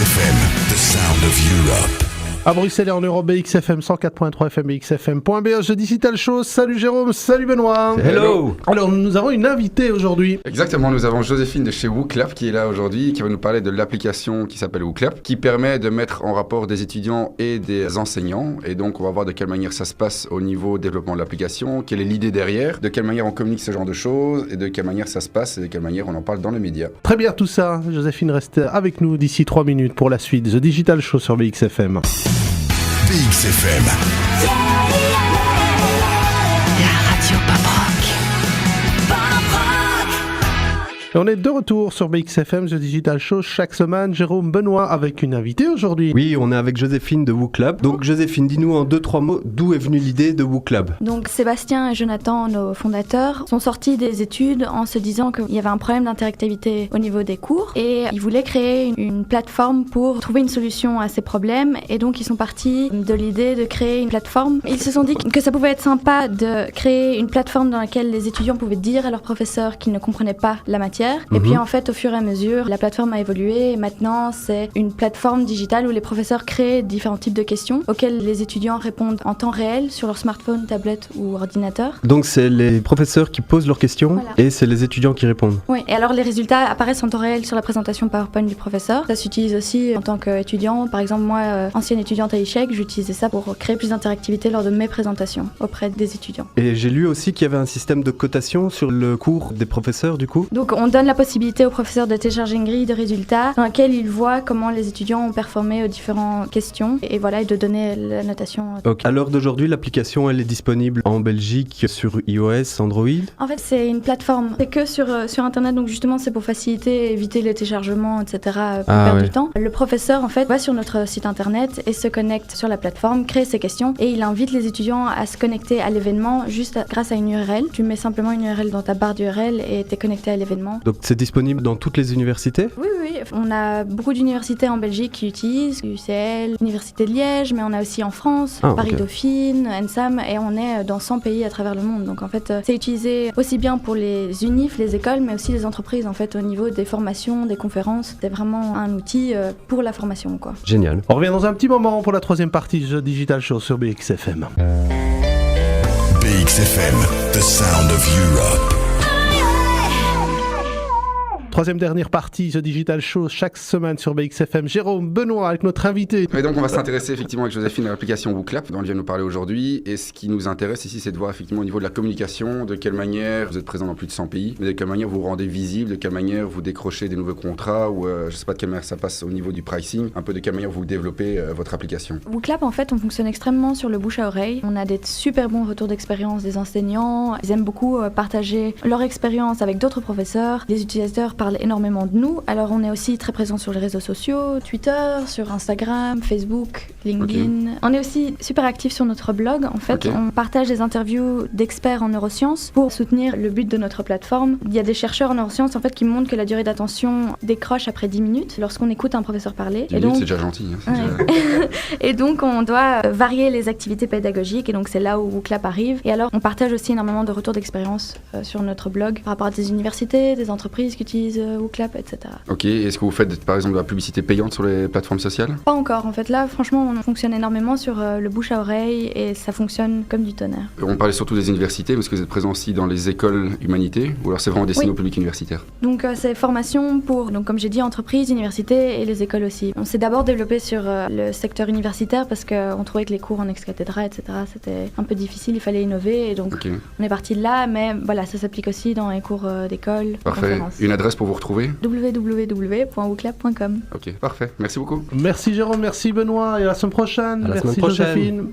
BXFM, the sound of Europe. À Bruxelles et en Europe, BXFM 104.3 FM, BXFM.be, Digital Show. Salut Jérôme, salut Benoît. Hello. Alors nous avons une invitée aujourd'hui. Exactement, nous avons Joséphine de chez WooClap qui est là aujourd'hui, qui va nous parler de l'application qui s'appelle WooClap, qui permet de mettre en rapport des étudiants et des enseignants. Et donc on va voir de quelle manière ça se passe au niveau développement de l'application, quelle est l'idée derrière, de quelle manière on communique ce genre de choses, et de quelle manière ça se passe, et de quelle manière on en parle dans les médias. Très bien tout ça, Joséphine reste avec nous d'ici 3 minutes pour la suite. The Digital Show sur BXFM. BXFM. La radio pop rock. Et on est de retour sur BXFM, The Digital Show, chaque semaine. Jérôme, Benoît avec une invitée aujourd'hui. Oui, on est avec Joséphine de WooClap. Donc Joséphine, dis-nous en 2-3 mots, d'où est venue l'idée de WooClap ? Donc Sébastien et Jonathan, nos fondateurs, sont sortis des études en se disant qu'il y avait un problème d'interactivité au niveau des cours et ils voulaient créer une plateforme pour trouver une solution à ces problèmes, et donc ils sont partis de l'idée de créer une plateforme. Ils se sont dit que ça pouvait être sympa de créer une plateforme dans laquelle les étudiants pouvaient dire à leurs professeurs qu'ils ne comprenaient pas la matière. Et puis en fait, au fur et à mesure, la plateforme a évolué et maintenant c'est une plateforme digitale où les professeurs créent différents types de questions auxquelles les étudiants répondent en temps réel sur leur smartphone, tablette ou ordinateur. Donc c'est les professeurs qui posent leurs questions, Voilà. et c'est les étudiants qui répondent. Oui, et alors les résultats apparaissent en temps réel sur la présentation PowerPoint du professeur. Ça s'utilise aussi en tant qu'étudiant. Par exemple, moi, ancienne étudiante à Ishek, j'utilisais ça pour créer plus d'interactivité lors de mes présentations auprès des étudiants. Et j'ai lu aussi qu'il y avait un système de cotation sur le cours des professeurs du coup. Donc on donne la possibilité aux professeurs de télécharger une grille de résultats dans laquelle ils voient comment les étudiants ont performé aux différentes questions et voilà, et de donner la notation. Ok. À l'heure d'aujourd'hui, l'application elle est disponible en Belgique sur iOS, Android. En fait, c'est une plateforme. C'est que sur Internet, donc justement, c'est pour faciliter, éviter les téléchargements, etc., pour perdre du temps. Le professeur, en fait, va sur notre site Internet et se connecte sur la plateforme, crée ses questions et il invite les étudiants à se connecter à l'événement juste grâce à une URL. Tu mets simplement une URL dans ta barre d'URL et t'es connecté à l'événement. Donc c'est disponible dans toutes les universités ? Oui. On a beaucoup d'universités en Belgique qui utilisent, UCL, l'Université de Liège, mais on a aussi en France, Paris-Dauphine, ENSAM, et on est dans 100 pays à travers le monde. Donc en fait, c'est utilisé aussi bien pour les unifs, les écoles, mais aussi les entreprises en fait au niveau des formations, des conférences. C'est vraiment un outil pour la formation, quoi. Génial. On revient dans un petit moment pour la troisième partie de The Digital Show sur BXFM. BXFM, the sound of Europe. Troisième dernière partie, The Digital Show, chaque semaine sur BXFM. Jérôme, Benoît avec notre invité. Et donc on va s'intéresser effectivement avec Joséphine à l'application WooClap dont elle vient nous parler aujourd'hui, et ce qui nous intéresse ici c'est de voir effectivement au niveau de la communication, de quelle manière vous êtes présent dans plus de 100 pays, mais de quelle manière vous vous rendez visible, de quelle manière vous décrochez des nouveaux contrats, ou je sais pas de quelle manière ça passe au niveau du pricing, un peu de quelle manière vous développez votre application. WooClap, en fait, on fonctionne extrêmement sur le bouche à oreille. On a des super bons retours d'expérience des enseignants. Ils aiment beaucoup partager leur expérience avec d'autres professeurs. Les utilisateurs parlent énormément de nous. Alors on est aussi très présent sur les réseaux sociaux, Twitter, sur Instagram, Facebook, LinkedIn. On est aussi super actifs sur notre blog. En fait, on partage des interviews d'experts en neurosciences pour soutenir le but de notre plateforme. Il y a des chercheurs en neurosciences en fait qui montrent que la durée d'attention décroche après 10 minutes lorsqu'on écoute un professeur parler. 10 minutes, c'est déjà gentil. Hein, Et donc on doit varier les activités pédagogiques, et donc c'est là où WooClap arrive. Et alors on partage aussi énormément de retours d'expérience sur notre blog par rapport à des universités, des entreprises qui utilisent WooClap, etc. Ok, est-ce que vous faites par exemple de la publicité payante sur les plateformes sociales ? Pas encore, en fait. Là, franchement, on fonctionne énormément sur le bouche à oreille et ça fonctionne comme du tonnerre. On parlait surtout des universités, parce que vous êtes présent aussi dans les écoles humanités, ou alors c'est vraiment destiné au public universitaire ? Donc c'est formation pour, donc, comme j'ai dit, entreprises, universités et les écoles aussi. On s'est d'abord développé sur le secteur universitaire parce qu'on trouvait que les cours en ex-cathédrale, etc., c'était un peu difficile, il fallait innover, et donc on est parti de là, mais voilà, ça s'applique aussi dans les cours d'école. Parfait. Une adresse pour vous retrouver ? www.wooclap.com. Ok, parfait. Merci beaucoup. Merci Jérôme, merci Benoît, et à la semaine prochaine. À la merci semaine prochaine. Joséphine.